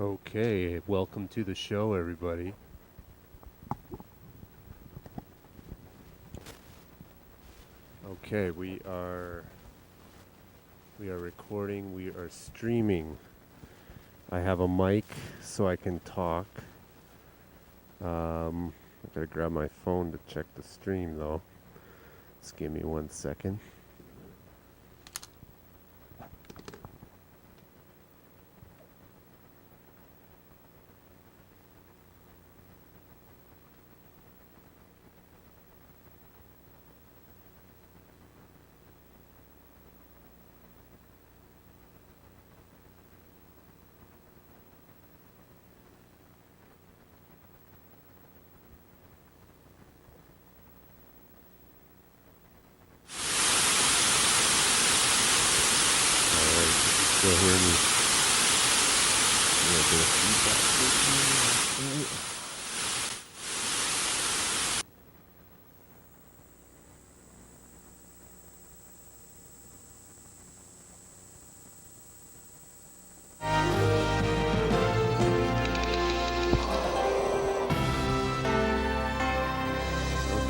Okay, welcome to the show, everybody. Okay, we are recording, we are streaming. I have a mic so I can talk. I gotta grab my phone to check the stream though. Just give me 1 second. Alright, you can still hear me. A little bit of feedback.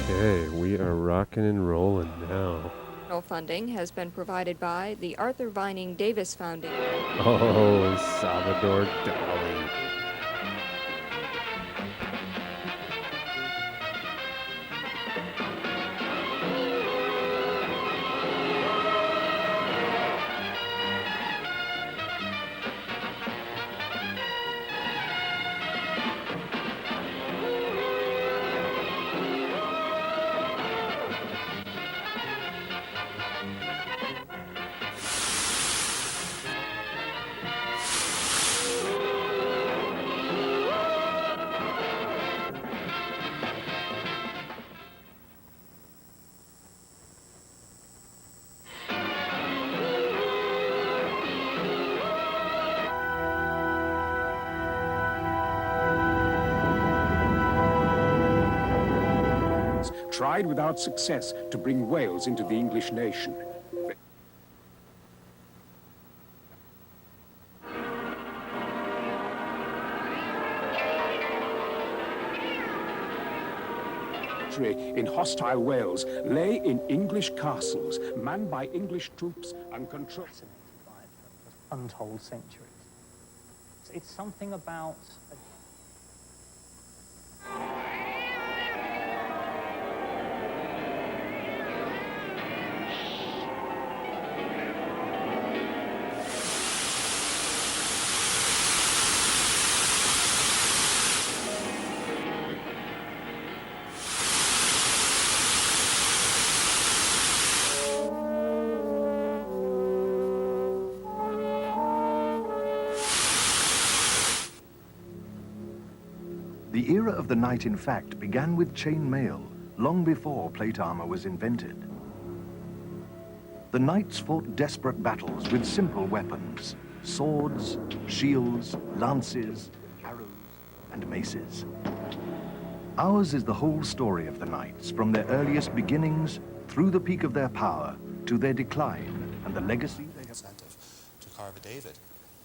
Okay, we are rocking and rolling now. Funding has been provided by the Arthur Vining Davis Foundation. Oh, Salvador Dali. Tried without success to bring Wales into the English nation. In hostile Wales lay in English castles, manned by English troops and controlled by untold centuries. It's something about The era of the knight, in fact, began with chain mail, long before plate armor was invented. The knights fought desperate battles with simple weapons: swords, shields, lances, arrows, and maces. Ours is the whole story of the knights, from their earliest beginnings, through the peak of their power, to their decline, and the legacy they have... Incentive to carve a David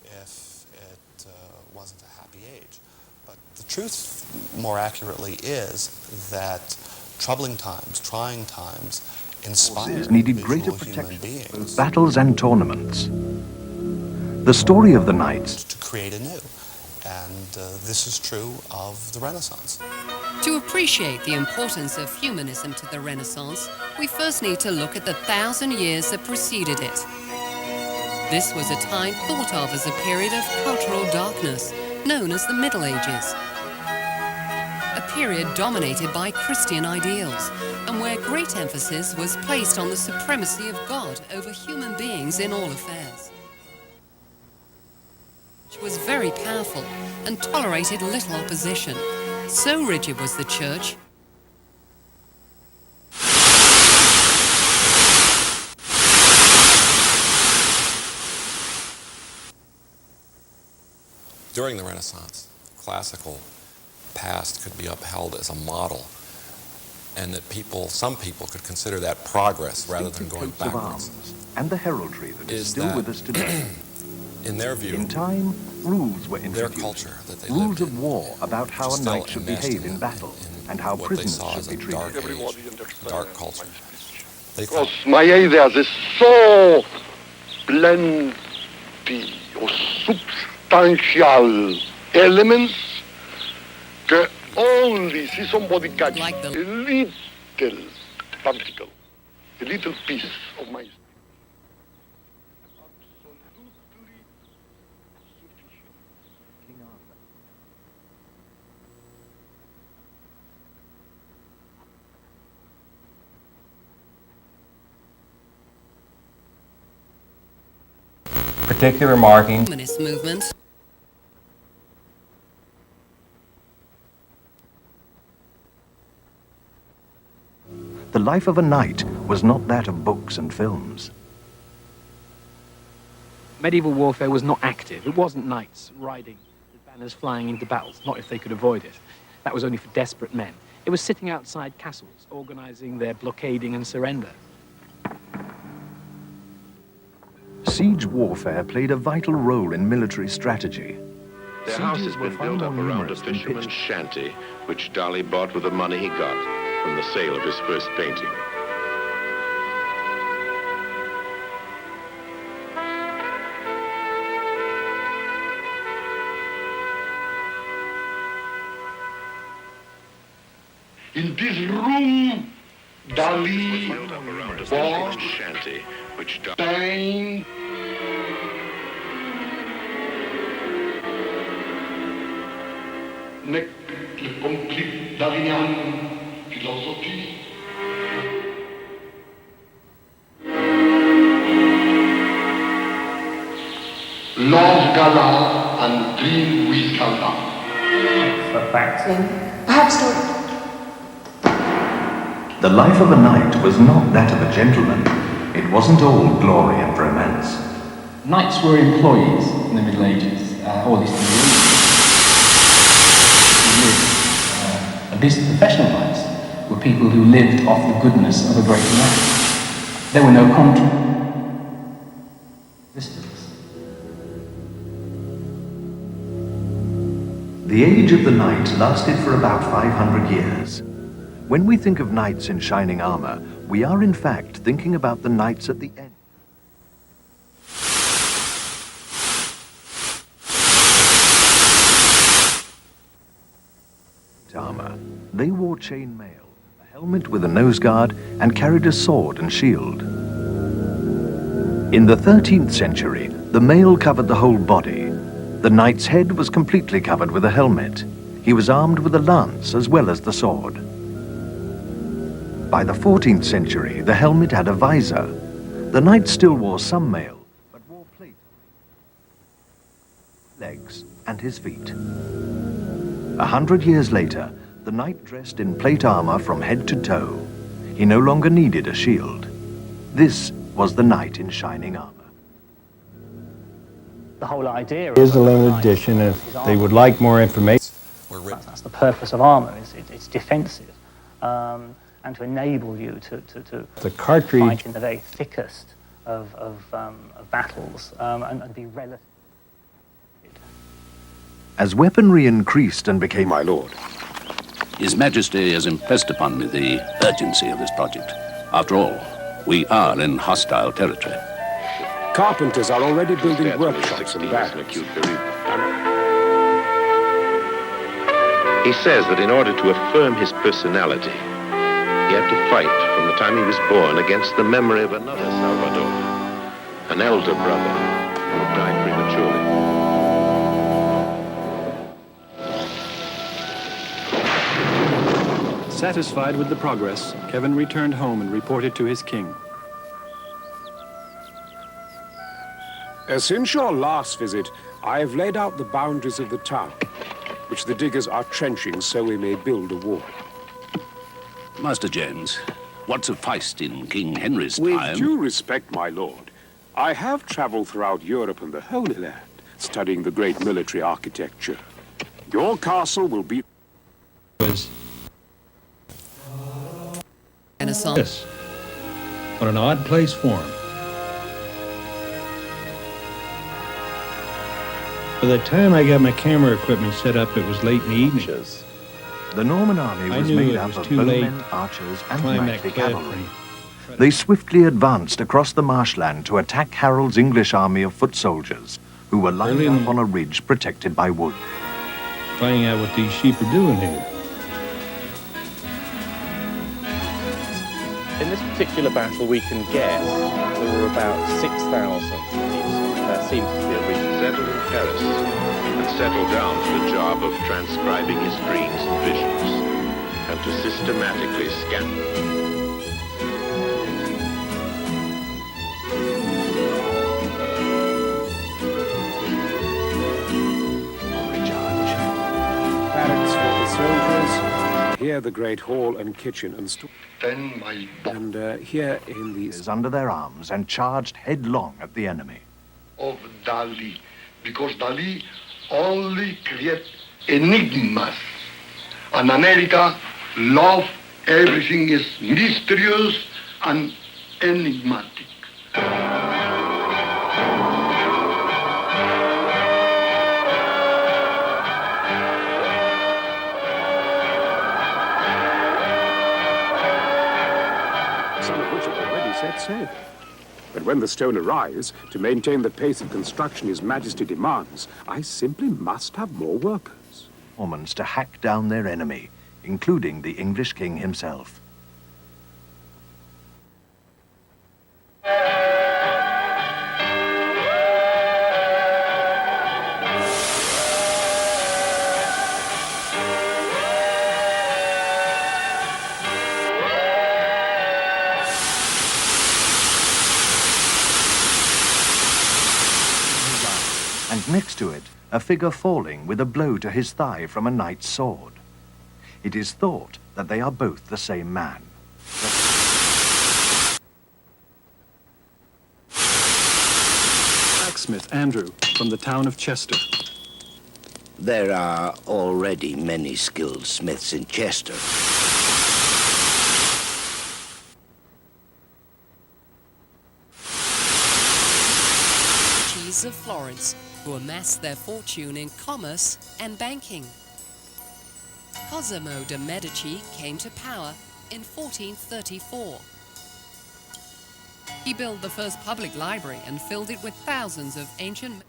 if it wasn't a happy age. But the truth, more accurately, is that troubling times, trying times, inspired needed greater human protection, beings, both battles and tournaments. The story of the knights to create anew. And this is true of the Renaissance. To appreciate the importance of humanism to the Renaissance, we first need to look at the 1,000 years that preceded it. This was a time thought of as a period of cultural darkness, known as the Middle Ages. A period dominated by Christian ideals, and where great emphasis was placed on the supremacy of God over human beings in all affairs. It was very powerful and tolerated little opposition. So rigid was the church. During the Renaissance, classical past could be upheld as a model, and that some people could consider that progress rather than going backwards. And the heraldry that is still with us today. In their view, In time, Rules were their introduced. culture that they Rules lived of in, war about how a still knight should enmeshed behave in battle and how what they prisoners saw should as be a treated. dark age, dark culture. They Because thought my ideas is so plenty of substantial elements that only see somebody catch Like the- a little particle, a little piece of my. Particular marking. Humanist movement. The life of a knight was not that of books and films. Medieval warfare was not active. It wasn't knights riding with banners flying into battles, not if they could avoid it. That was only for desperate men. It was sitting outside castles, organizing their blockading and surrender. Siege warfare played a vital role in military strategy. Their house has Sieges were been far built up more around a numerous than fisherman's pitched. shanty, which Dali bought with the money he got from the sale of his first painting. In this room, Dali Built up around a was fisherman's shanty, which Dali... paint. Nec le complete Dalinian philosophy. Love Gala and dream with Gala. For facts. I have a story. The life of a knight was not that of a gentleman. It wasn't all glory and romance. Knights were employees in the Middle Ages, or at least in the Middle Ages. At least professional knights were people who lived off the goodness of a great man. There were no contracts. The age of the knight lasted for about 500 years. When we think of knights in shining armor, we are in fact thinking about the knights at the end. Armor. They wore chain mail, a helmet with a nose guard, and carried a sword and shield. In the 13th century, the mail covered the whole body. The knight's head was completely covered with a helmet. He was armed with a lance as well as the sword. By the 14th century, the helmet had a visor. The knight still wore some mail, but wore plate, legs, and his feet. 100 years later, the knight dressed in plate armor from head to toe. He no longer needed a shield. This was the knight in shining armor. The whole idea Is a of limited knight edition. is If armor. they would like more information. That's the purpose of armor. It's defensive, and to enable you to The cartridge. fight in the very thickest of battles and be relative. As weaponry increased and became... My lord, His Majesty has impressed upon me the urgency of this project. After all, we are in hostile territory. Carpenters are already building Stats on his workshops and 16 is an barracks. acute bereavement. He says that in order to affirm his personality, he had to fight from the time he was born against the memory of another Salvador, an elder brother who died prematurely. Satisfied with the progress, Kevin returned home and reported to his king. Since your last visit, I have laid out the boundaries of the town, which the diggers are trenching so we may build a wall. Master James, what sufficed in King Henry's With time... due respect, my lord, I have traveled throughout Europe and the Holy Land, studying the great military architecture. Your castle will be... Renaissance. What an odd place for him. By the time I got my camera equipment set up, it was late in the evening. The Norman army I was knew made it up was of too late bowmen, archers, and climb that knightly cliff cavalry. They swiftly advanced across the marshland to attack Harold's English army of foot soldiers, who were lined up on a ridge protected by wood. Finding out what these sheep are doing here. In this particular battle, we can guess there were about 6,000 on each side. That seems to be a reasonable. Settled in Paris and settled down to the job of transcribing his dreams and visions and to systematically scan them. Barracks for the soldiers. Here the great hall and kitchen and store. Then my And here in the Under their arms and charged headlong at the enemy. of Dali, because Dali only create enigmas. And America love everything is mysterious and enigmatic. some of which have already set sail. But when the stone arrives, to maintain the pace of construction His Majesty demands, I simply must have more workers. Normans to hack down their enemy, including the English king himself. And next to it, a figure falling with a blow to his thigh from a knight's sword. It is thought that they are both the same man. Blacksmith Andrew from the town of Chester. There are already many skilled smiths in Chester. Of Florence, who amassed their fortune in commerce and banking. Cosimo de' Medici came to power in 1434. He built the first public library and filled it with thousands of ancient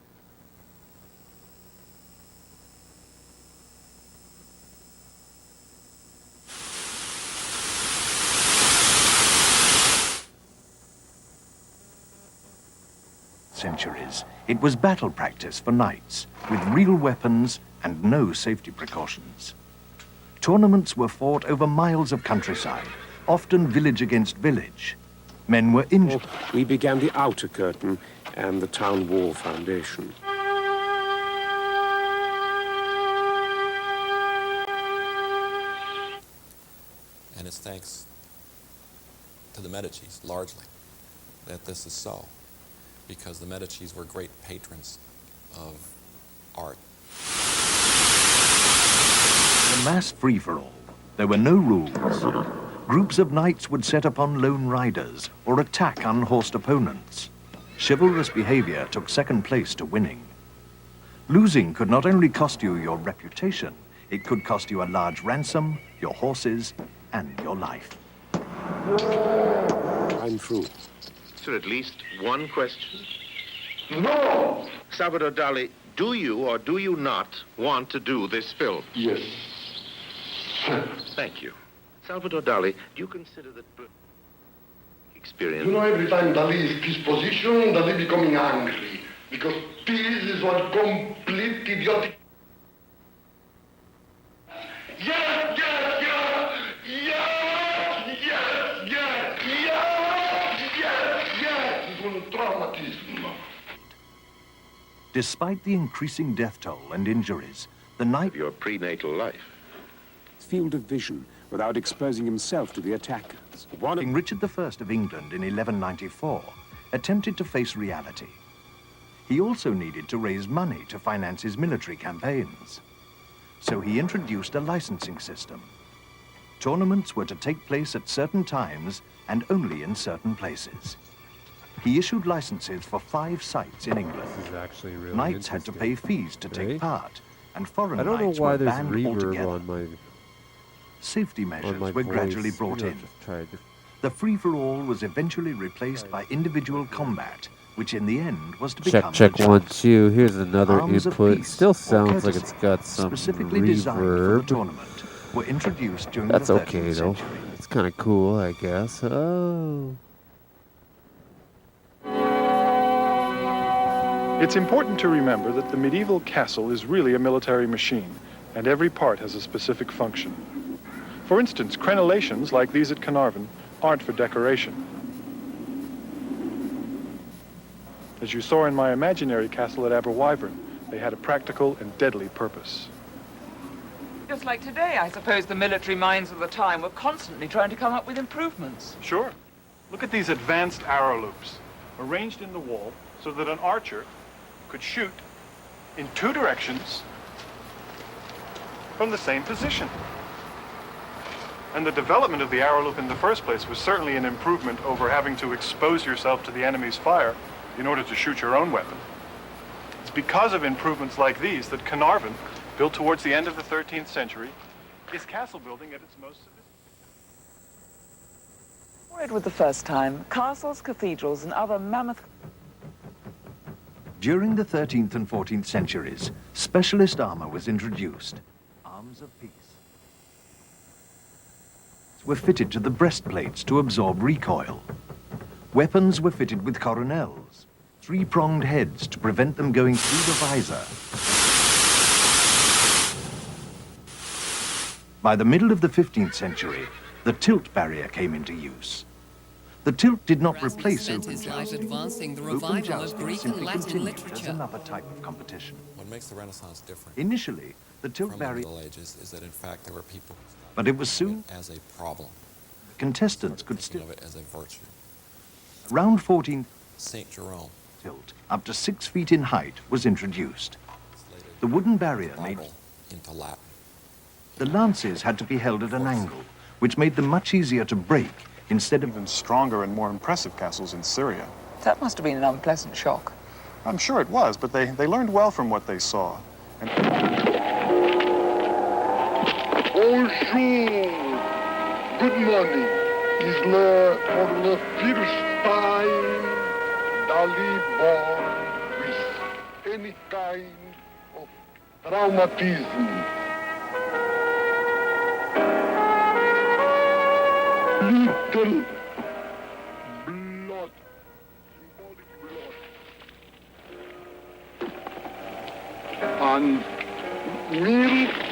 centuries. It was battle practice for knights, with real weapons and no safety precautions. Tournaments were fought over miles of countryside, often village against village. Men were injured. We began the outer curtain and the town wall foundation. And it's thanks to the Medicis, largely, that this is so, because the Medicis were great patrons of art. A mass free-for-all. There were no rules. Groups of knights would set upon lone riders or attack unhorsed opponents. Chivalrous behavior took second place to winning. Losing could not only cost you your reputation, it could cost you a large ransom, your horses, and your life. I'm through. Sir, at least one question? No! Salvador Dali, do you or do you not want to do this film? Yes. Thank you. Salvador Dali, do you consider that experience... You know, every time Dali is his position, Dali becoming angry. Because this is what complete idiotic... Yes, yes, yes! Yes, yes, yes! Yes, yes, yes! It's un traumatism. Despite the increasing death toll and injuries, the knight... Your prenatal life. Field of vision without exposing himself to the attackers. King Richard I of England in 1194 attempted to face reality. He also needed to raise money to finance his military campaigns. So he introduced a licensing system. Tournaments were to take place at certain times and only in certain places. He issued licenses for 5 sites in England. This is actually really Knights had to pay fees to take part, and foreign I don't know knights why were there's banned reverb altogether. on my Safety measures were voice. gradually brought Maybe I'll in. just try to- The free-for-all was eventually replaced by individual combat, which in the end was to become Check, the check, 1, 2. Here's another Arms of input. peace Still or sounds like courtesy, it's got some specifically designed for the reverb. tournament, were introduced during That's the 13th okay though. century. It's kind of cool, I guess. Oh. It's important to remember that the medieval castle is really a military machine, and every part has a specific function. For instance, crenellations like these at Carnarvon aren't for decoration. As you saw in my imaginary castle at Aberwyvern, they had a practical and deadly purpose. Just like today, I suppose the military minds of the time were constantly trying to come up with improvements. Sure. Look at these advanced arrow loops, arranged in the wall so that an archer could shoot in 2 directions from the same position. And the development of the arrow loop in the first place was certainly an improvement over having to expose yourself to the enemy's fire in order to shoot your own weapon. It's because of improvements like these that Carnarvon, built towards the end of the 13th century, is castle building at its most sophisticated. Before Edward the First time, castles, cathedrals, and other mammoth... During the 13th and 14th centuries, specialist armor was introduced. Arms of peace were fitted to the breastplates to absorb recoil. Weapons were fitted with coronels, 3-pronged heads to prevent them going through the visor. By the middle of the 15th century, the tilt barrier came into use. The tilt did not replace spent open his life jousting. advancing the Open revival of jousting Greek and simply Latin continued as literature. another type of competition. What makes the Renaissance different Initially, the tilt from the barrier, Middle Ages is that in fact there were people but it was soon as a problem, contestants could thinking still. of it as a virtue. Around 14, St. Jerome tilt, up to 6 feet in height, was introduced. The wooden barrier made Bible into Latin. the lances had to be held at an angle, which made them much easier to break instead of Even stronger and more impressive castles in Syria. That must have been an unpleasant shock. I'm sure it was, but they learned well from what they saw. And Bonjour. Good morning. Is for the first time Dali born with any kind of traumatism. Little blood, symbolic blood. And milk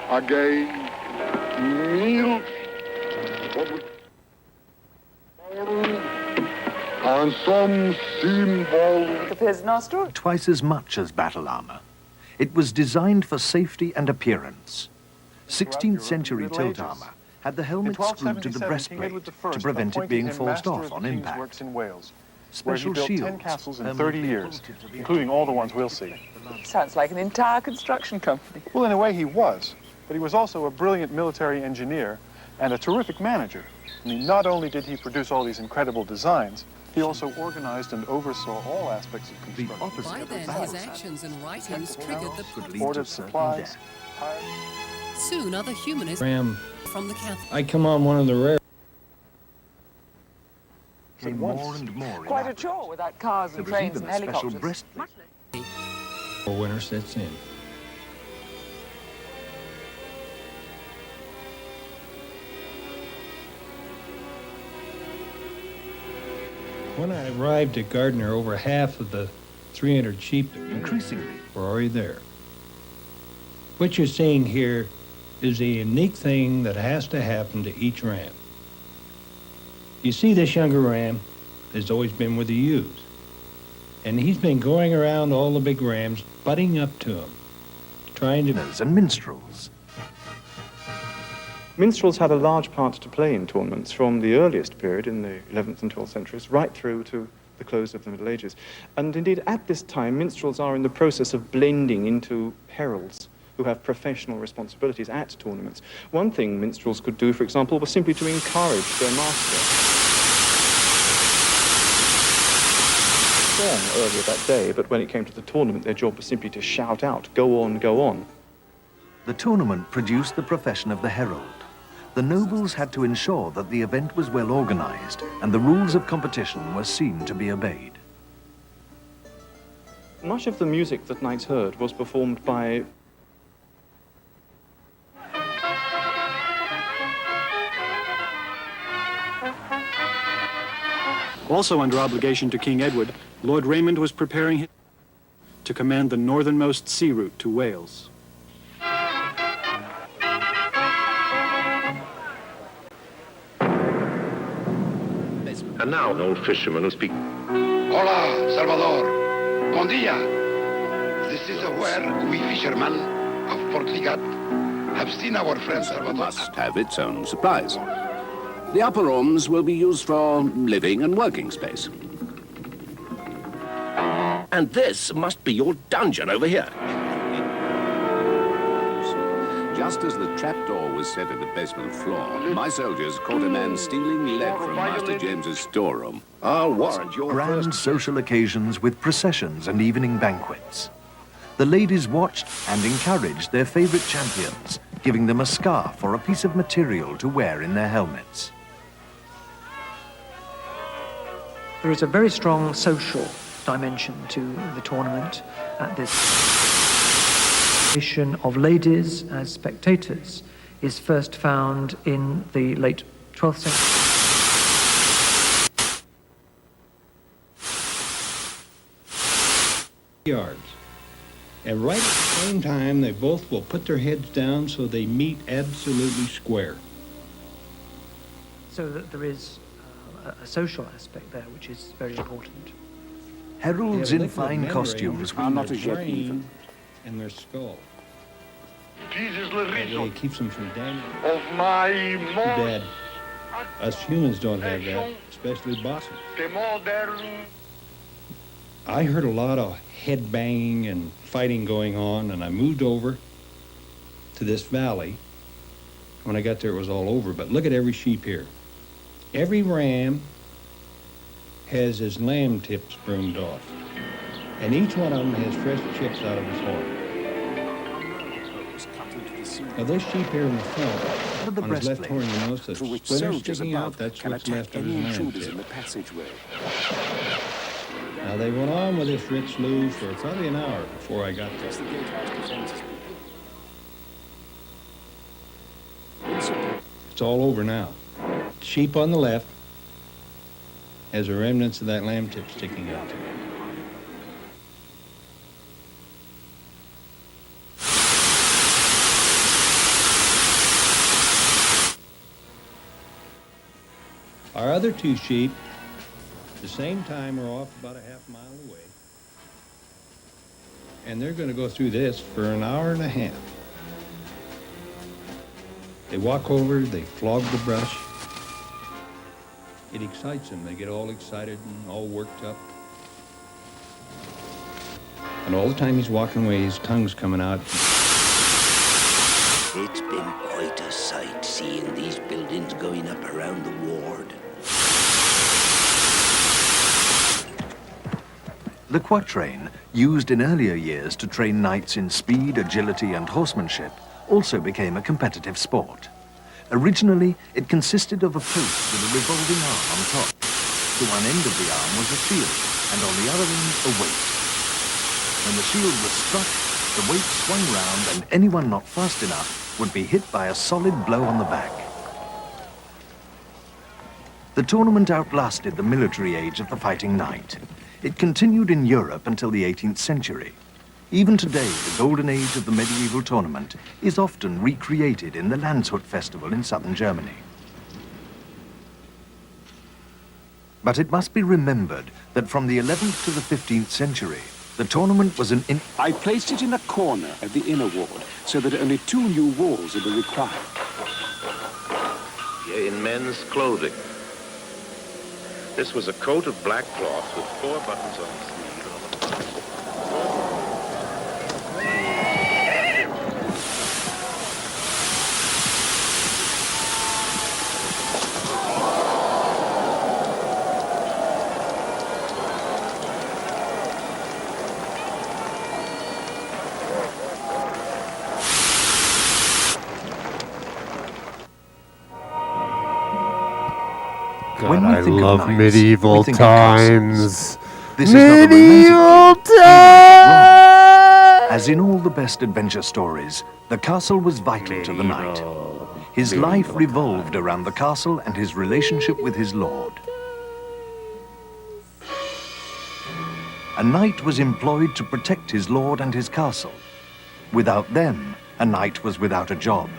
again. Milk and some symbol. It appears in our story. twice as much as battle armor. It was designed for safety and appearance. 16th century tilt armor had the helmet screwed to the breastplate to prevent it being forced off on impact. Works in Wales, Special where he built 10 shields, castles in permanently 30 years, bolted to the including all the ones we'll see. Sounds like an entire construction company. Well, in a way, he was. But he was also a brilliant military engineer and a terrific manager. I mean, not only did he produce all these incredible designs, he also organized and oversaw all aspects of construction. By then, his actions and writings triggered the Ordered supplies. Soon, other humanists Ram, from the Catholic. I come on one of the rare. Came more and more in Quite a output. chore without cars There and was trains even and a special helicopters. breastplate. Before winter sets in. When I arrived at Gardner, over half of the 300 sheep Increasingly, were already there. What you're seeing here is a unique thing that has to happen to each ram. You see, this younger ram has always been with the ewes, and he's been going around all the big rams, butting up to them, trying to... and minstrels. Minstrels had a large part to play in tournaments from the earliest period in the 11th and 12th centuries right through to the close of the Middle Ages. And indeed, at this time, minstrels are in the process of blending into heralds who have professional responsibilities at tournaments. One thing minstrels could do, for example, was simply to encourage their master. song earlier that day, but when it came to the tournament, their job was simply to shout out, "Go on, go on." The tournament produced the profession of the herald. The nobles had to ensure that the event was well organized and the rules of competition were seen to be obeyed. Much of the music that knights heard was performed by also under obligation to King Edward, Lord Raymond was preparing to command the northernmost sea route to Wales. And now an old fisherman will speak. Hola, Salvador. Bon dia. This is where we fishermen of Portugal have seen our friend Salvador. Must have its own supplies. The upper rooms will be used for living and working space. And this must be your dungeon over here. Just as the trapdoor was set in the basement floor, my soldiers caught a man stealing lead from Master James's storeroom. I'll warrant your Grand social occasions with processions and evening banquets. The ladies watched and encouraged their favorite champions, giving them a scarf or a piece of material to wear in their helmets. There is a very strong social dimension to the tournament at this. Of ladies as spectators is first found in the late 12th century. Yards. And right at the same time, they both will put their heads down so they meet absolutely square. So that there is a social aspect there, which is very important. Heralds in fine costumes are not as yet even. And their skull. This is the reason it keeps them from damage. of my Dad, us humans don't have that, especially bosses. I heard a lot of head banging and fighting going on, and I moved over to this valley. When I got there, it was all over. But look at every sheep here. Every ram has his lamb tips broomed off. And each one of them has fresh chips out of his horn. Now this sheep here in the front, on his left horn, you notice the splinters sticking out, that's what's left of his lamb tip. Now they went on with this rich stew for probably an hour before I got there. It's all over now. Sheep on the left has the remnants of that lamb tip sticking out there. Our other two sheep, at the same time, are off about a half mile away. And they're going to go through this for an hour and a half. They walk over, they flog the brush. It excites them. They get all excited and all worked up. And all the time he's walking away, his tongue's coming out. It's been quite a sight seeing these buildings going up around the ward. The quatrain, used in earlier years to train knights in speed, agility, and horsemanship, also became a competitive sport. Originally, it consisted of a post with a revolving arm on top. To one end of the arm was a shield, and on the other end, a weight. When the shield was struck, the weight swung round, and anyone not fast enough would be hit by a solid blow on the back. The tournament outlasted the military age of the fighting knight. It continued in Europe until the 18th century. Even today, the golden age of the medieval tournament is often recreated in the Landshut festival in southern Germany. But it must be remembered that from the 11th to the 15th century, the tournament was I placed it in a corner of the inner ward so that only 2 new walls would be required. In men's clothing. This was a coat of black cloth with 4 buttons on the sleeve. God, When we I think of love knights, medieval we think of castles. times. This is not a romantic view, wrong. As in all the best adventure stories, the castle was vital to the knight. His life revolved around the castle and his relationship with his lord. A knight was employed to protect his lord and his castle. Without them, a knight was without a job.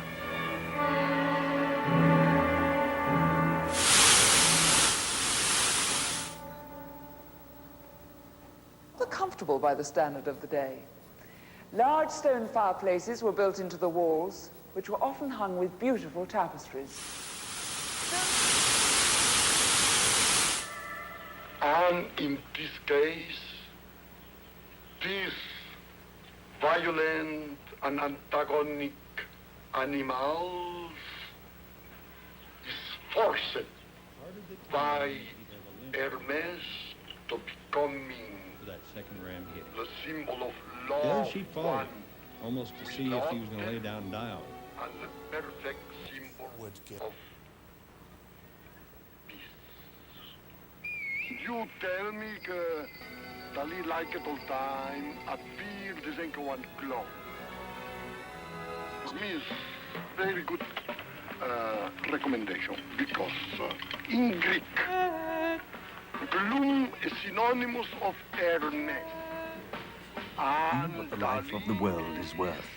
Comfortable by the standard of the day. Large stone fireplaces were built into the walls, which were often hung with beautiful tapestries. And in this case, this violent and antagonic animal is forced by Hermes to becoming That second ram hit. the symbol of law. The other sheep followed, almost to see if he was going to lay down and die on it. And the perfect symbol of peace. You tell me que Dali like it all time, appear desenke one clown. For me is very good recommendation because in Greek, gloom is synonymous of Hermit. What the life of the world is worth.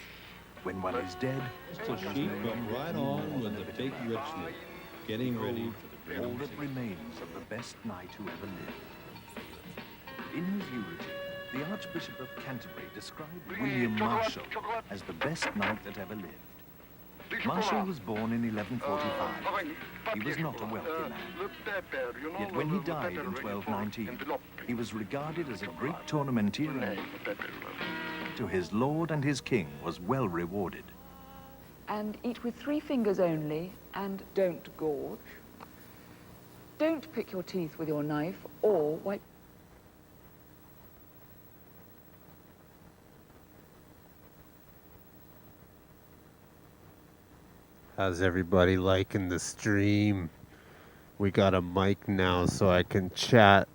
When one is dead, The sheep went right on with the big ritual, getting ready for the all great that remains of the best knight who ever lived. In his eulogy, the Archbishop of Canterbury described William Marshall as the best knight that ever lived. Marshall was born in 1145. He was not a wealthy man. Yet when he died in 1219, he was regarded as a great tournamenteer and to his lord and his king was well rewarded. And eat with 3 fingers only, and don't gorge. Don't pick your teeth with your knife or wipe. How's everybody liking the stream? We got a mic now so I can chat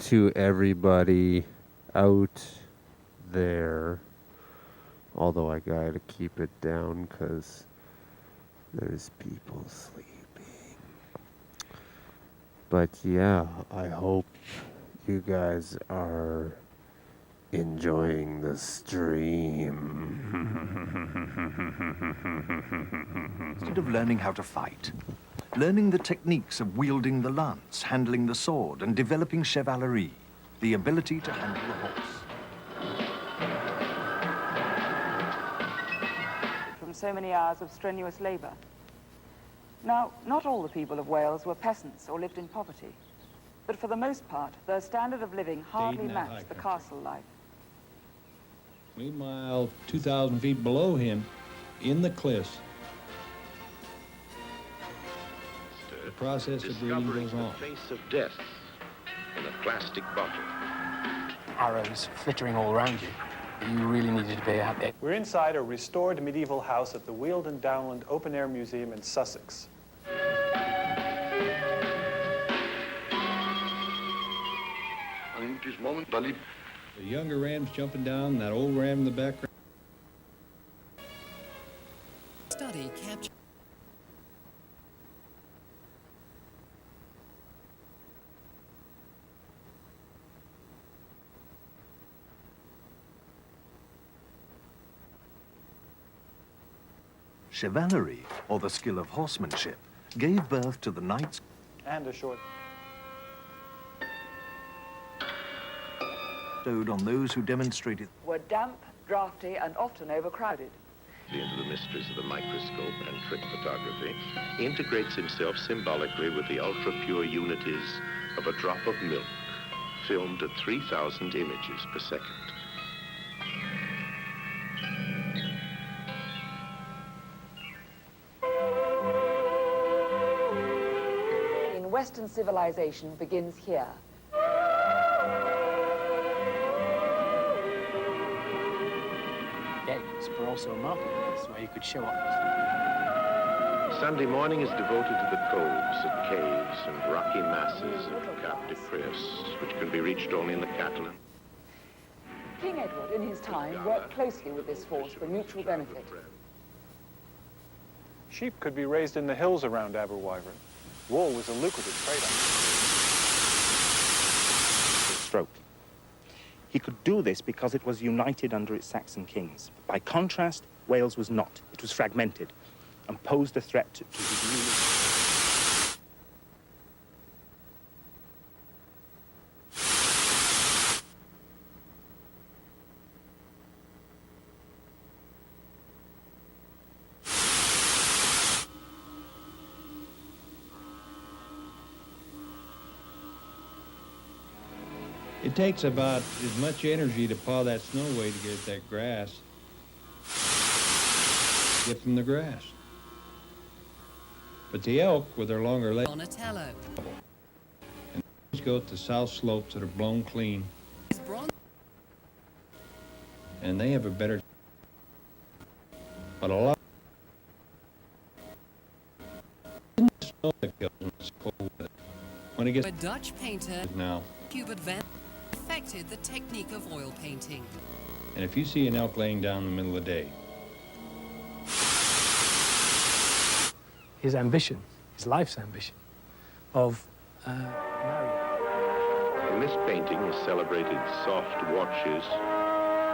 to everybody out there. Although I gotta keep it down because there's people sleeping. But yeah, I hope you guys are enjoying the stream. Instead of learning how to fight, learning the techniques of wielding the lance, handling the sword, and developing chevalerie, the ability to handle a horse. From so many hours of strenuous labor. Now, not all the people of Wales were peasants or lived in poverty, but for the most part, their standard of living hardly matched the castle life. Meanwhile, 2,000 feet below him, in the cliffs, the process of breeding goes on. The face of death in a plastic bottle. Arrows flittering all around you. You really needed to be out there. We're inside a restored medieval house at the Weald and Downland Open Air Museum in Sussex. And in this moment, Dali. The younger ram's jumping down, that old ram in the background. Study capture. Chivalry, or the skill of horsemanship, gave birth to the knights And a short. bestowed on those who demonstrated. Were damp, drafty, and often overcrowded. Into the mysteries of the microscope and trick photography, integrates himself symbolically with the ultra-pure unities of a drop of milk, filmed at 3,000 images per second. In Western civilization begins here. Games were also a marketplace where you could show off. Sunday morning is devoted to the coves and caves and rocky masses of Cap de Creus, which can be reached only in the Catalan. King Edward, in his time, worked closely with this force for mutual benefit. Sheep could be raised in the hills around Aberwyvern. Wool was a lucrative trade Stroke. He could do this because it was united under its Saxon kings. By contrast, Wales was not. It was fragmented and posed a threat to his unity. It takes about as much energy to paw that snow away to get that grass. Get from the grass. But the elk, with their longer legs, Donatello. and these go to south slopes that are blown clean, and they have a better. But a lot of snow that kills them is cold weather. When it gets A Dutch painter, now, Hubert van, perfected the technique of oil painting. and if you see an elk laying down in the middle of the day, his ambition, his life's ambition, of marrying. In this painting, his celebrated soft watches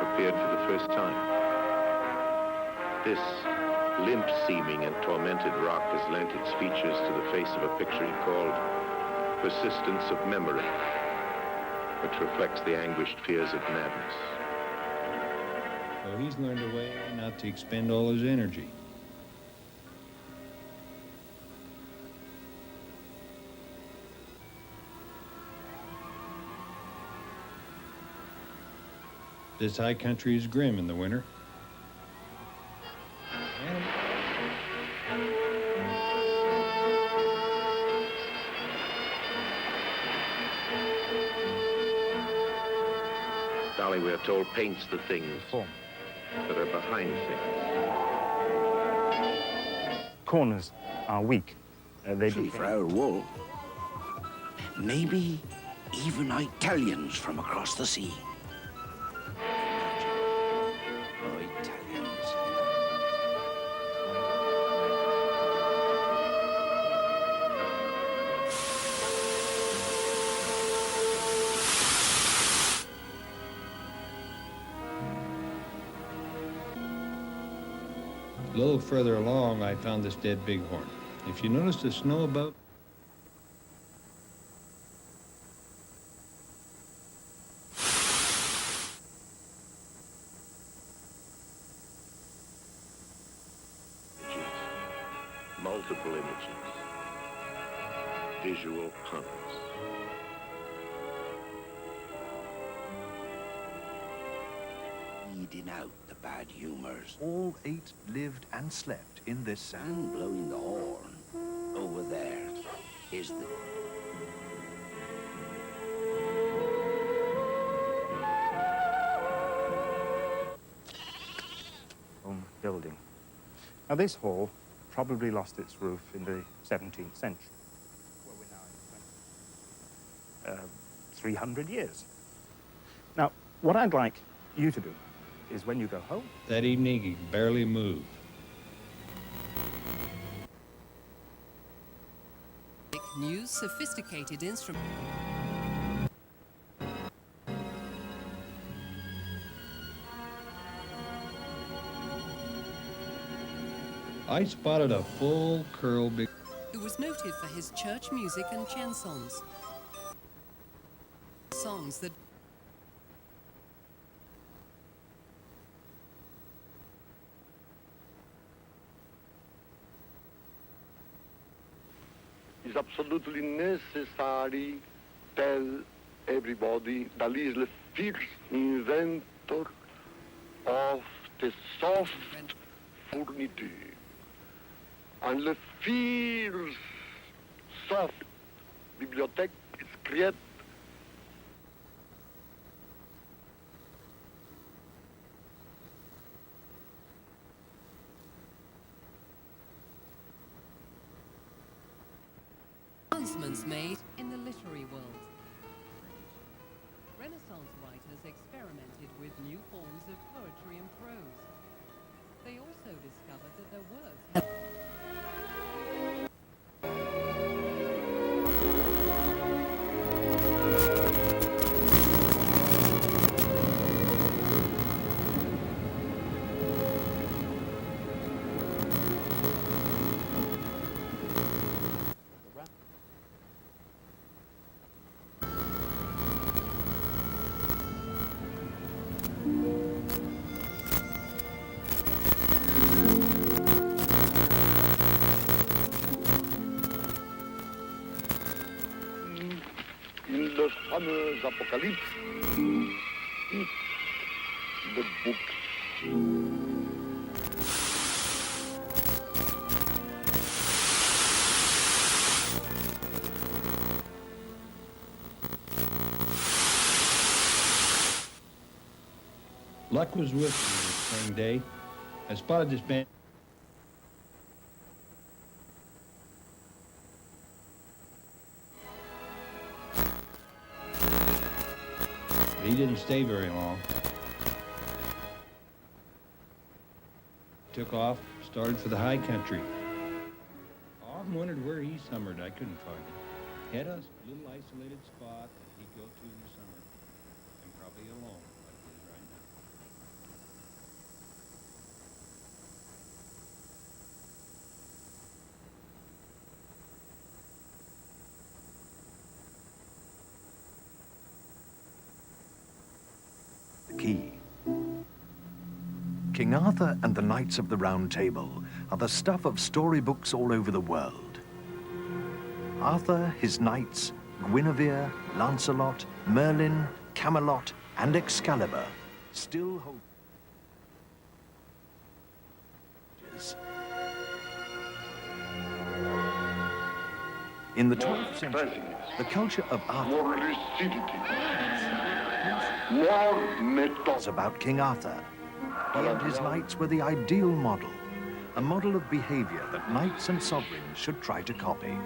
appeared for the first time. This limp-seeming and tormented rock has lent its features to the face of a picture he called Persistence of Memory, which reflects the anguished fears of madness. so he's learned a way not to expend all his energy. This high country is grim in the winter. Dali, we are told, paints the things that are behind things. Corners are weak. They Frau Wool. Maybe even Italians from across the sea. Oh, Italians. A little further along, I found this dead bighorn. If you notice the snow about, Multiple images. Visual puns. Weeding out the bad humors. All 8 lived and slept in this sand. And blowing the horn. Over there is the... building. Now this hall probably lost its roof in the 17th century. Well, we're now in 300 years. Now, what I'd like you to do is when you go home... that evening he could barely move. New sophisticated instrument. I spotted a full curl big. Who was noted for his church music and chansons. Songs that It's absolutely necessary tell everybody Dali is the first inventor of the soft furniture. And the first soft bibliothèque is created. advancements made in the literary world. Renaissance writers experimented with new forms of poetry and prose. They also discovered that their works had le fameux apocalypse, the books. Luck was with me this same day. I spotted this band. He didn't stay very long. Took off, started for the high country. I often wondered where he summered. I couldn't find him. Had a little isolated spot that he'd go to in the summer, and probably alone, like he is right now. The key. King Arthur and the Knights of the Round Table are the stuff of storybooks all over the world. Arthur, his knights, Guinevere, Lancelot, Merlin, Camelot, and Excalibur still hold. In the 12th century, the culture of Arthur More lucidity. More method. was about King Arthur. He and his knights were the ideal model, a model of behavior that knights and sovereigns should try to copy.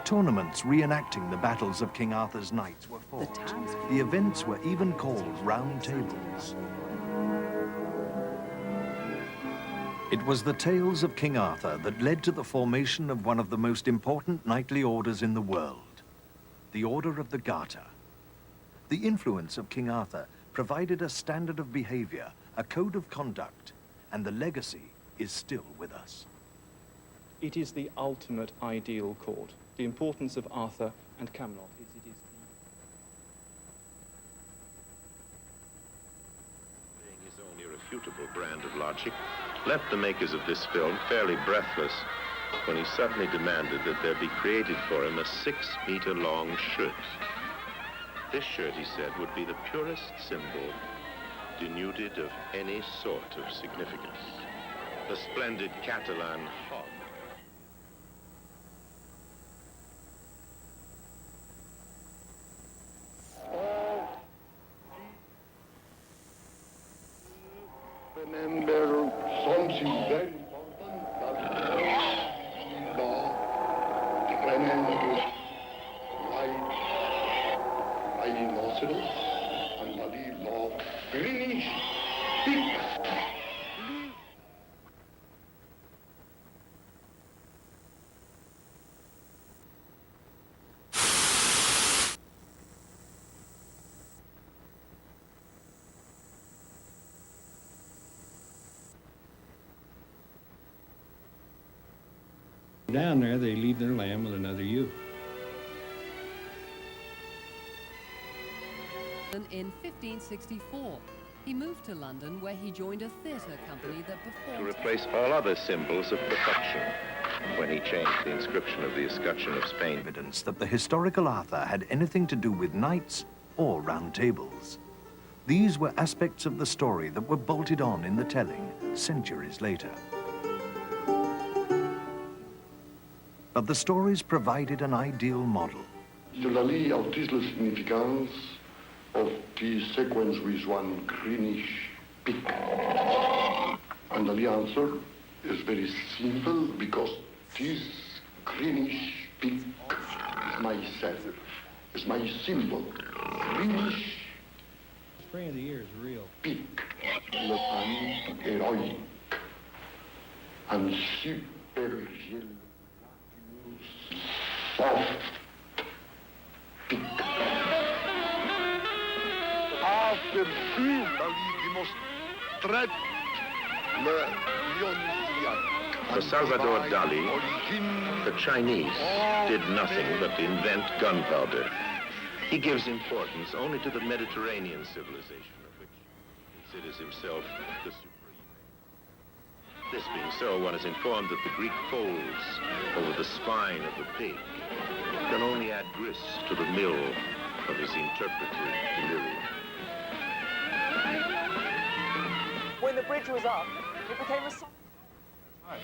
Tournaments reenacting the battles of King Arthur's knights were fought. The events were even called round tables. It was the tales of King Arthur that led to the formation of one of the most important knightly orders in the world, the Order of the Garter. The influence of King Arthur provided a standard of behavior, a code of conduct, and the legacy is still with us. It is the ultimate ideal court. The importance of Arthur and Camelot is it is His own irrefutable brand of logic left the makers of this film fairly breathless when he suddenly demanded that there be created for him a 6-meter-long shirt. This shirt, he said, would be the purest symbol denuded of any sort of significance. The splendid Catalan hog. Remember something very important remember rhinoceros and Dali love greenish pig. Down there, they leave their lamb with another ewe. In 1564, he moved to London where he joined a theatre company that To performed... replace all other symbols of perfection when he changed the inscription of the escutcheon of Spain. Evidence that the historical Arthur had anything to do with knights or round tables. These were aspects of the story that were bolted on in the telling centuries later. But the stories provided an ideal model. Dali outis la significance of the sequence with one greenish peak. And Dali answer is very simple because This greenish pink is myself, is my symbol. Greenish Spring of the year is real. pink, le pan héroïque, and super soft pink. After two, Dali demonstrate le Dionysiac. For Salvador Dali, the Chinese did nothing but invent gunpowder. He gives importance only to the Mediterranean civilization, of which he considers himself the supreme. This being so, one is informed that the Greek folds over the spine of the pig can only add grist to the mill of his interpretive delirium. When the bridge was up, it became a... Right.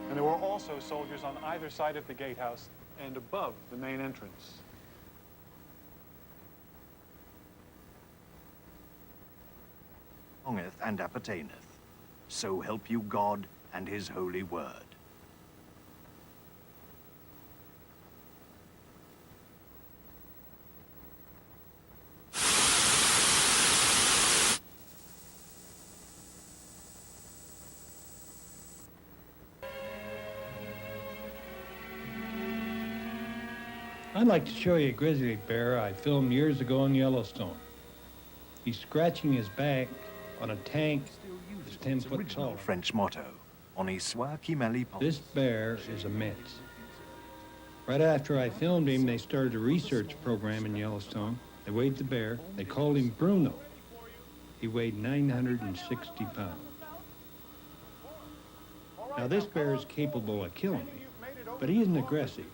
And there were also soldiers on either side of the gatehouse and above the main entrance. Longeth and appertaineth. So help you God and his holy word. I'd like to show you a grizzly bear I filmed years ago in Yellowstone. He's scratching his back on a tank that's 10 foot Original tall. French motto, On y soit qui mal y pense. This bear is immense. Right after I filmed him, they started a research program in Yellowstone. They weighed the bear. They called him Bruno. He weighed 960 pounds. Now, this bear is capable of killing me, but he isn't aggressive.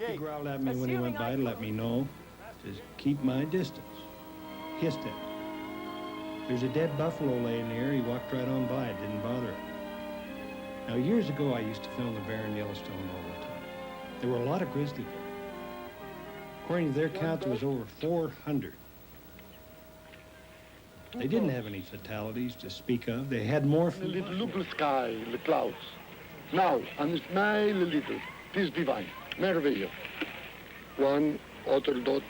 He growled at me when he went by to let me know to keep my distance. Hissed at me. There's a dead buffalo laying there. He walked right on by. It didn't bother him. Now, years ago, I used to film the bear in Yellowstone all the time. There were a lot of grizzly bears. According to their count, there was over 400. They didn't have any fatalities to speak of. They had more... Look the sky, the clouds. Now, and smile a little. This divine. Merveilleux. One other dot,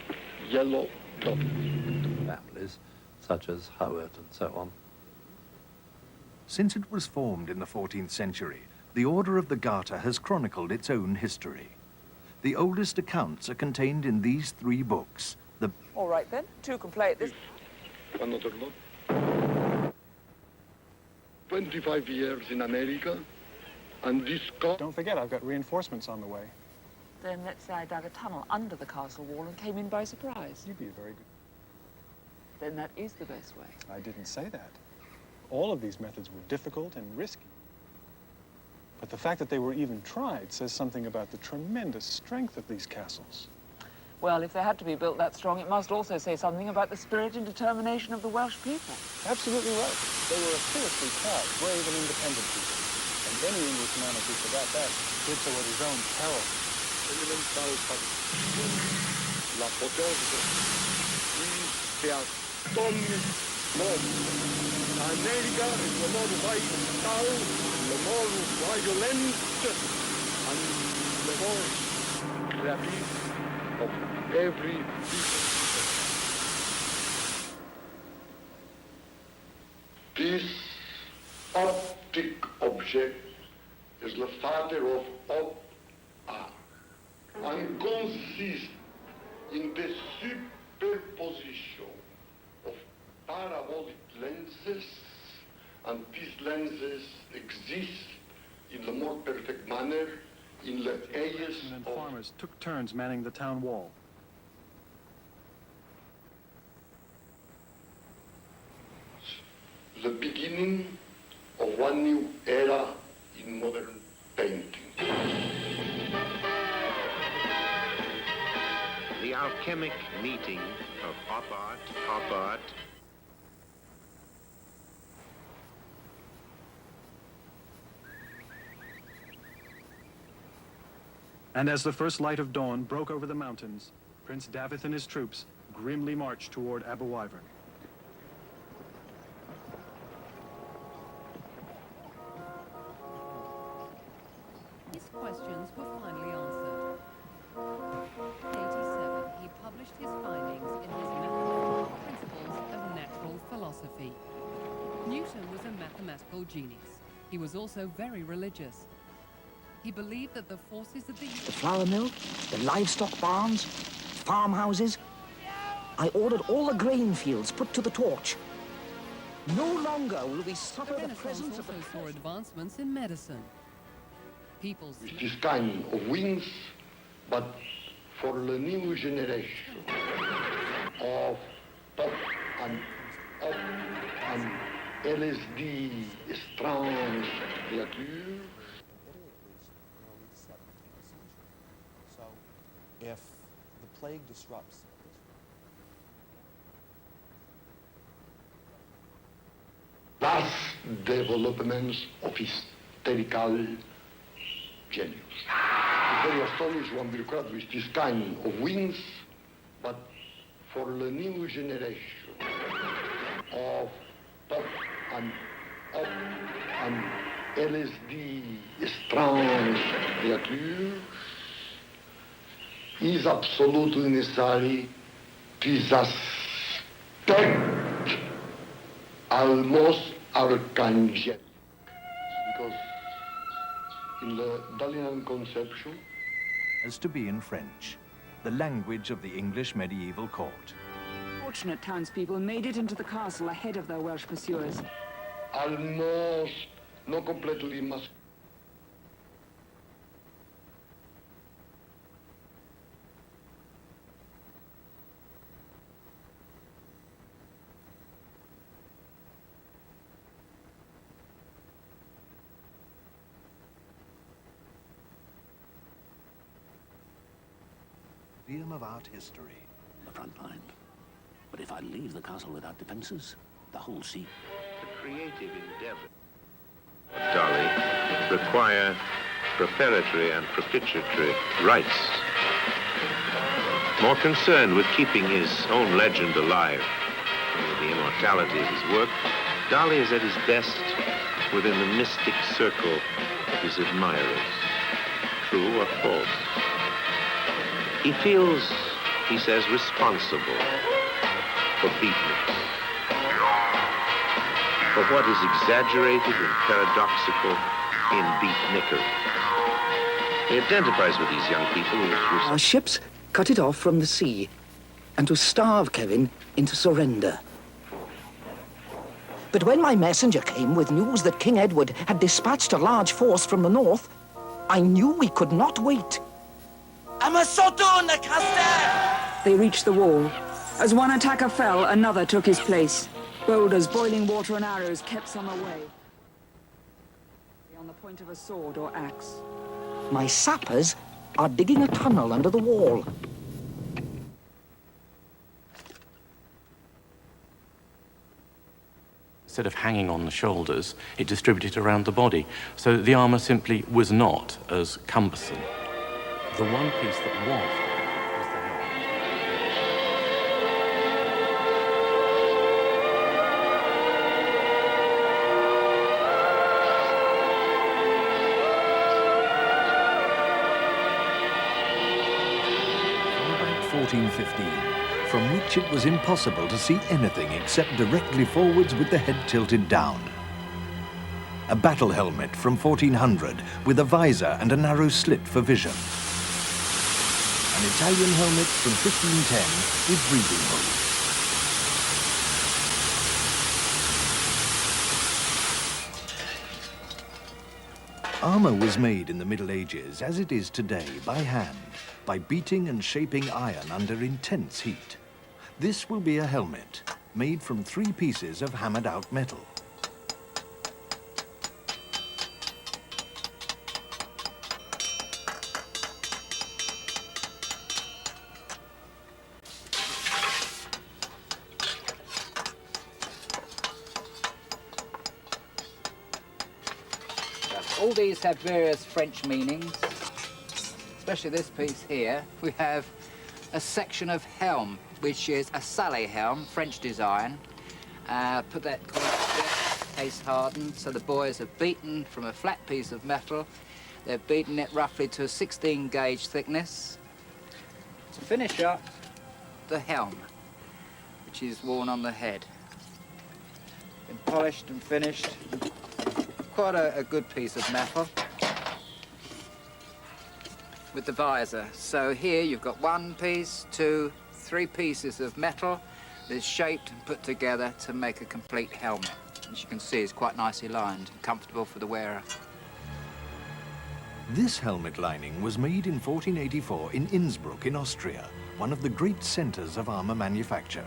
yellow dot. Families, such as Howard and so on. Since it was formed in the 14th century, the Order of the Garter has chronicled its own history. The oldest accounts are contained in these 3 books. The All right, then. 2 can play at this. One other dot. 25 years in America, and this... Don't forget, I've got reinforcements on the way. Then let's say I dug a tunnel under the castle wall and came in by surprise. You'd be very good. Then that is the best way. I didn't say that. All of these methods were difficult and risky. But the fact that they were even tried says something about the tremendous strength of these castles. Well, if they had to be built that strong, it must also say something about the spirit and determination of the Welsh people. Absolutely right. They were a fiercely proud, brave, and independent people. And any English monarch who forgot that did so at his own peril. La potente se astonne mondo. America is the more vital, the more violent, and the more creative of every people. This optic object is the father of Outpot and consists in the superposition of parabolic lenses, and these lenses exist in the more perfect manner in the areas And of... farmers took turns manning the town wall. The beginning of one new era in modern painting. The alchemic meeting of op art, And as the first light of dawn broke over the mountains, Prince Davith and his troops grimly marched toward Aberwyvern. This Newton was a mathematical genius. He was also very religious. He believed that the forces of the The flour mill, the livestock barns, farmhouses. I ordered all the grain fields put to the torch. No longer will we suffer the presence of also saw advancements in medicine. People's With this kind of wings, but for the new generation of pop and up and LSD strange creatures. So, if the plague disrupts Last developments of hysterical genius. It's very astonished one bureaucrat with this kind of wings, but for the new generation of pop and up and LSD strange creatures is absolutely necessary to suspect almost archangelic. Because in the Dalian conception, as to be in French, the language of the English medieval court. Fortunate townspeople made it into the castle ahead of their Welsh pursuers. almost not completely masculine. Museum of Art History. The front line. But if I leave the castle without defenses, the whole sea. The creative endeavor of Dali require preparatory and propitiatory rites. More concerned with keeping his own legend alive than with the immortality of his work, Dali is at his best within the mystic circle of his admirers, true or false. He feels, he says, responsible for beatniks, for what is exaggerated and paradoxical in beatnickery. He identifies with these young people who... Our ships cut it off from the sea, and to starve Kevin into surrender. But when my messenger came with news that King Edward had dispatched a large force from the north, I knew we could not wait. They reached the wall. As one attacker fell, another took his place. Boulders, boiling water, and arrows kept some away. On the point of a sword or axe. My sappers are digging a tunnel under the wall. Instead of hanging on the shoulders, it distributed around the body. So the armor simply was not as cumbersome. The one piece that was the helmet. About 1415, from which it was impossible to see anything except directly forwards with the head tilted down. A battle helmet from 1400 with a visor and a narrow slit for vision. An Italian helmet from 1510 with breathing holes. Armor was made in the Middle Ages, as it is today, by hand, by beating and shaping iron under intense heat. This will be a helmet, made from 3 pieces of hammered-out metal. All these have various French meanings, especially this piece here. We have a section of helm, which is a Salé helm, French design. Put that case hardened, so the boys have beaten from a flat piece of metal. They've beaten it roughly to a 16 gauge thickness to finish up the helm, which is worn on the head. Been polished and finished. Quite a good piece of metal. With the visor. So here you've got 1 piece, 2, 3 pieces of metal that's shaped and put together to make a complete helmet. As you can see, it's quite nicely lined and comfortable for the wearer. This helmet lining was made in 1484 in Innsbruck in Austria, one of the great centers of armor manufacture.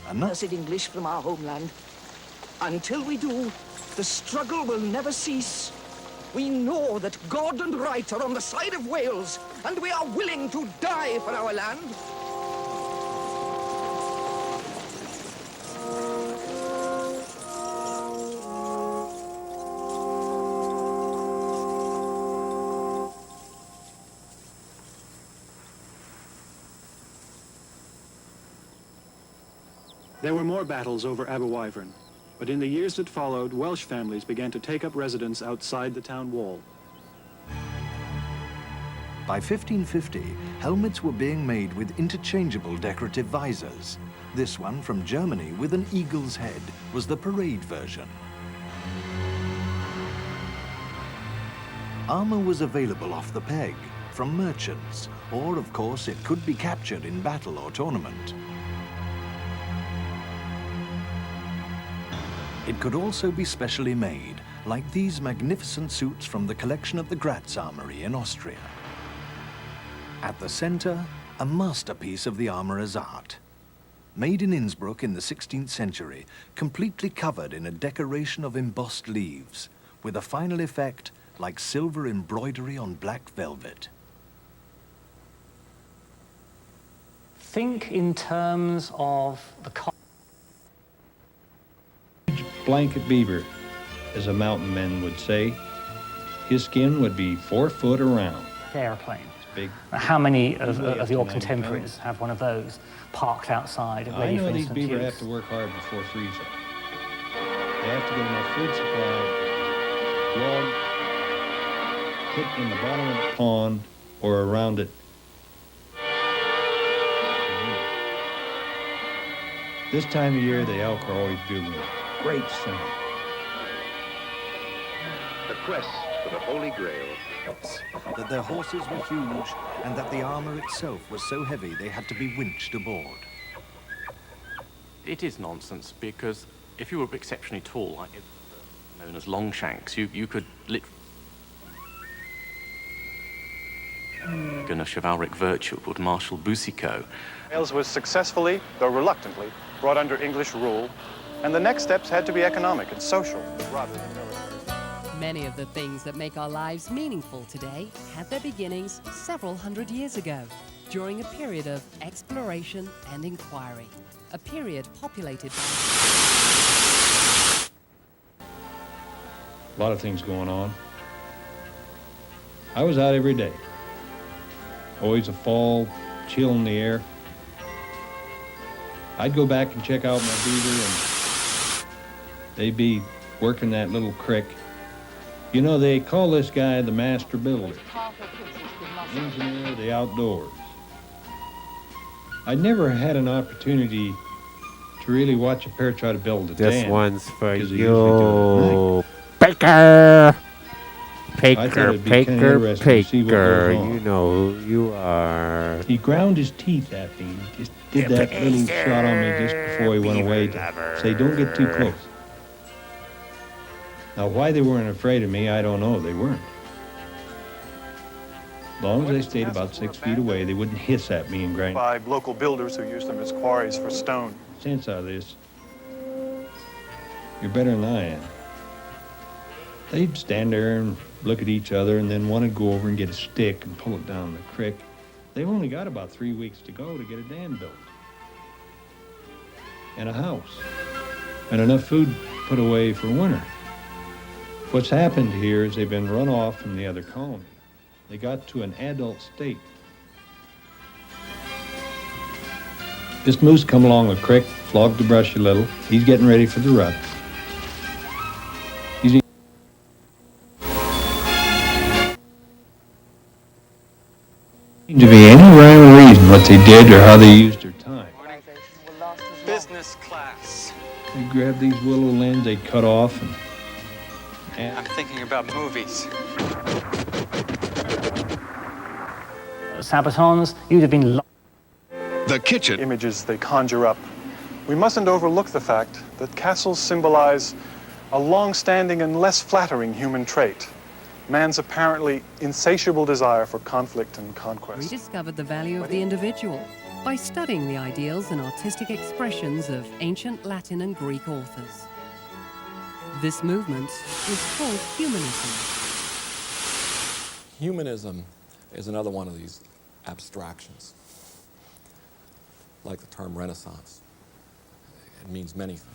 Accursed English from our homeland. Until we do, the struggle will never cease. We know that God and right are on the side of Wales, and we are willing to die for our land. There were more battles over Aberwyvern, but in the years that followed, Welsh families began to take up residence outside the town wall. By 1550, helmets were being made with interchangeable decorative visors. This one from Germany with an eagle's head was the parade version. Armor was available off the peg, from merchants, or of course it could be captured in battle or tournament. It could also be specially made, like these magnificent suits from the collection of the Graz Armory in Austria. At the center, a masterpiece of the armorer's art. Made in Innsbruck in the 16th century, completely covered in a decoration of embossed leaves, with a final effect like silver embroidery on black velvet. Think in terms of the blanket beaver, as the mountain men would say. His skin would be 4 foot around. aeroplane. It's big. How many of Usually up to your 90 contemporays pounds. have one of those parked outside, I ready know for these instant beaver use? have to work hard before freezing. They have to get enough food supply, log, put in the bottom of the pond or around it. This time of year, the elk are always doing great sound. The quest for the Holy Grail. That their horses were huge and that the armor itself was so heavy they had to be winched aboard. It is nonsense, because if you were exceptionally tall, like known as Longshanks, you could literally a chivalric virtue called Marshal Boucicaut. Wales was successfully, though reluctantly, brought under English rule, and the next steps had to be economic and social rather than military. Many of the things that make our lives meaningful today had their beginnings several hundred years ago, during a period of exploration and inquiry, a period populated by A lot of things going on. I was out every day. Always a fall, chill in the air. I'd go back and check out my beaver and they'd be working that little creek. You know, they call this guy the master builder, engineer of the outdoors. I never had an opportunity to really watch a pair try to build a This dam. one's for 'cause they usually do it at you. night. Baker! I thought Paker, it'd be kinda Paker, interesting to see what Paker. goes on. You know who you are. He ground his teeth at me. He just did that little shot on me just before he went away to say, don't get too close. Now, why they weren't afraid of me, I don't know. They weren't. As long as they stayed about 6 feet away, they wouldn't hiss at me and grind By local builders who used them as quarries for stone. sense out of this. You're better than I am. They'd stand there and look at each other, and then one would go over and get a stick and pull it down the creek. They've only got about 3 weeks to go to get a dam built. And a house. And enough food put away for winter. What's happened here is they've been run off from the other colony. They got to an adult state. This moose come along the creek, flogged the brush a little. He's getting ready for the rut. He's seems to be any rhyme or reason what they did or how they used their time. Business class. They'd grab these willow limbs, they'd cut off and I'm thinking about movies. Sabatons, you'd have been... The kitchen. Images they conjure up. We mustn't overlook the fact that castles symbolize a long-standing and less flattering human trait, man's apparently insatiable desire for conflict and conquest. Rediscovered the value of the individual by studying the ideals and artistic expressions of ancient Latin and Greek authors. This movement is called humanism. Humanism is another one of these abstractions, like the term Renaissance. It means many things.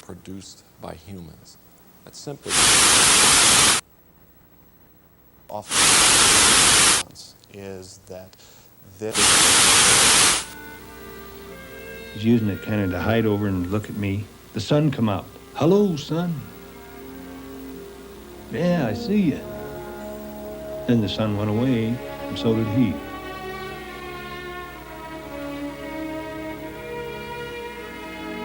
Produced by humans. That's simply Often is that this. he's using it kind of to hide over and look at me. The sun come out. Hello, son. Yeah, I see you. Then the sun went away, and so did he.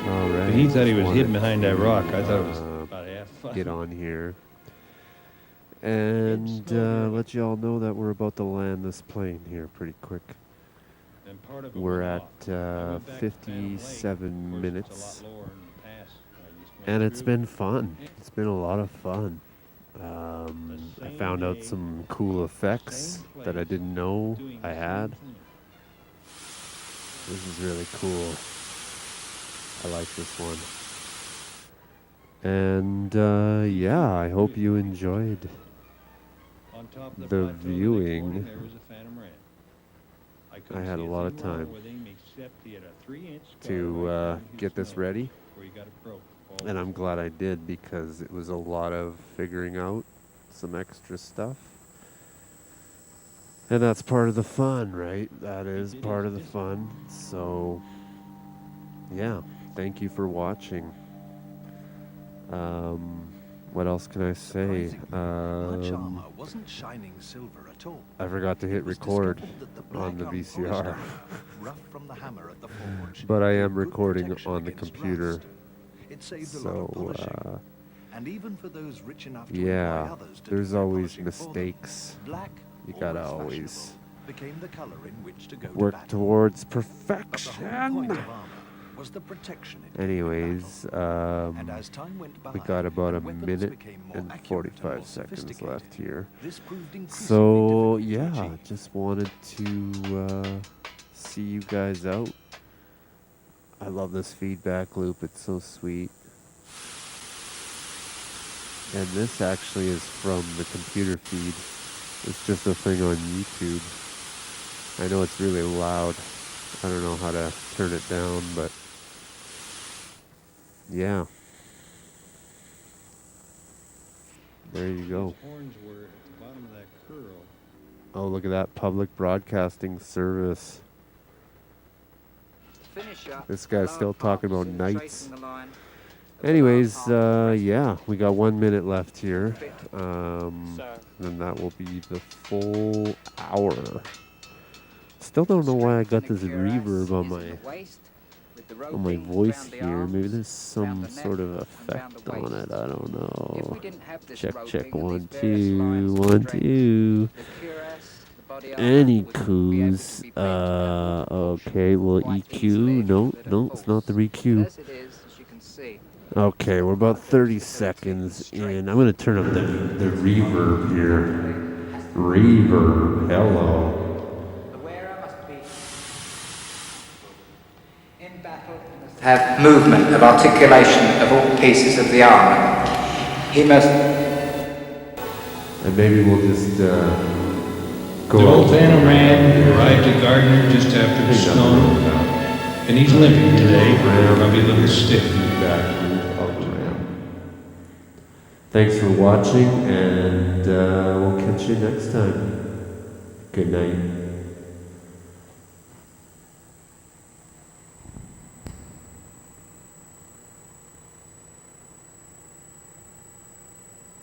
All right. But he thought he was Wanted hidden behind that rock. I thought it was to, about half fun. get on here and let you all know that we're about to land this plane here pretty quick. We're at 57 minutes, and it's been fun. It's been a lot of fun. I found out some cool effects that I didn't know I had. This is really cool. I like this one. And yeah, I hope you enjoyed the viewing. I had a lot of time to get this ready, and I'm glad I did, because it was a lot of figuring out some extra stuff. And that's part of the fun, right? That is part of the fun. So yeah, thank you for watching. What else can I say? Much armor wasn't shining silver at all. I forgot to hit It was record discovered that the on the black VCR. unpolished iron, rough from the hammer at the forge, But I am gave good recording protection on the against computer. rust. It saved a lot of polishing. And even for those rich enough to yeah, employ others to there's do their always polishing for them, mistakes. black, You gotta always always fashionable, became the color in which to go to work battle. towards But the whole point perfection. of armor was the protection it gave in Anyways, And as time went by, we got about a and weapons minute became more and accurate 45 and more seconds sophisticated, left here. this proved increasingly So difficult to yeah, achieve. just wanted to see you guys out. I love this feedback loop, it's so sweet. And this actually is from the computer feed. It's just a thing on YouTube. I know it's really loud. I don't know how to turn it down, but yeah. There you go. His horns were at the bottom of that curl. Oh, look at that public broadcasting service. This guy's still talking about knights. Anyways, yeah, we got 1 minute left here. Then that will be the full hour. Still don't know why I got this reverb on my voice here. Maybe there's some sort of effect on it. I don't know. Check 1 2 1 2. Any coos? Okay, well EQ. No, it's not the EQ. Okay, we're about 30 seconds in. I'm gonna turn up the reverb here. Reverb, hello. Have movement of articulation of all pieces of the armour. He must... And maybe we'll just go. The old Phantom Ram arrived at Gardner just after the storm, and he's limping today, probably a little stiff. Thanks for watching, and we'll catch you next time. Good night.